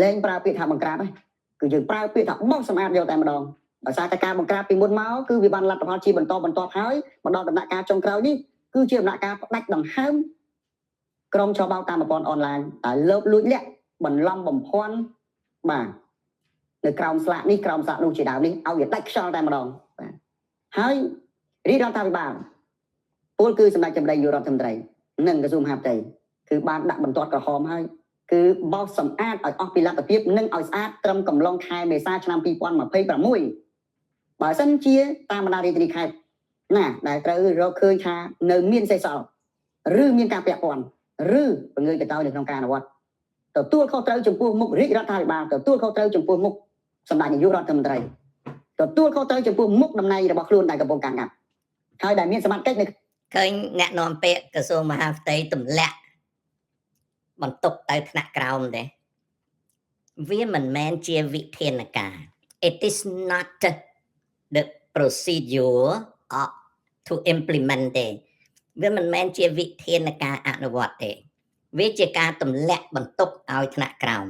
លែងប្រើពាក្យថាបង្ក្រាបគឺយើងប្រើពាក្យថាបោះសម្អាតយកតែម្ដងដោយសារតែការបង្ក្រាបពីមុនមកគឺវាបានលទ្ធផលជាបន្តហើយមកដល់ដំណាក់កាលចុងក្រោយនេះគឺជាដំណាក់កាលផ្ដាច់ដង្ហើមក្រុមឆបោកតាមប្រព័ន្ធអនឡាញដែលលើបលួចលាក់បន្លំបំភាន់បាទនៅក្រោមស្លាកនេះក្រោមស្លាកនោះជាដើមនេះឲ្យវាដាច់ខ្យល់តែម្ដងបាទហើយរាជរដ្ឋាភិបាលពលគឺសម្ដេចចម្ដីនាយករដ្ឋមន្ត្រីនិងក្រសួងមហាផ្ទៃគឺបានដាក់បន្ទាត់ក្រហមហើយគឺបោសសម្អាតឲ្យអស់ពីលទ្ធភាពនិងឲ្យស្អាតត្រឹមកំឡុងខែមេសាឆ្នាំ2026បើសិនជាតាមបណ្ដារាជធានីខេត្តណាដែលត្រូវរកឃើញថានៅមានសេសសល់ឬមានការពាក់ព័ន្ធឬពង្រើកទៅនៅក្នុងការអនុវត្តទទួលខុសត្រូវចំពោះមុខរាជរដ្ឋាភិបាលទទួលខុសត្រូវចំពោះមុខសម្ដេចនាយករដ្ឋមន្ត្រីទទួលខុសត្រូវចំពោះមុខតំណែងរបស់ខ្លួនដែលកំពុងកាន់កាប់ហើយដែលមានសមត្ថកិច្ចនៅឃើញអ្នកនាំពាក្យក្រសួងមហាផ្ទៃទម្លាក់បន្ទុកទៅថ្នាក់ក្រោមទេវាមិនមែនជាវិធានការ it is not the procedure to implement ទេវាមិនមែនជាវិធានការអនុវត្តទេវាជាការទម្លាក់បន្ទុកឲ្យថ្នាក់ក្រោម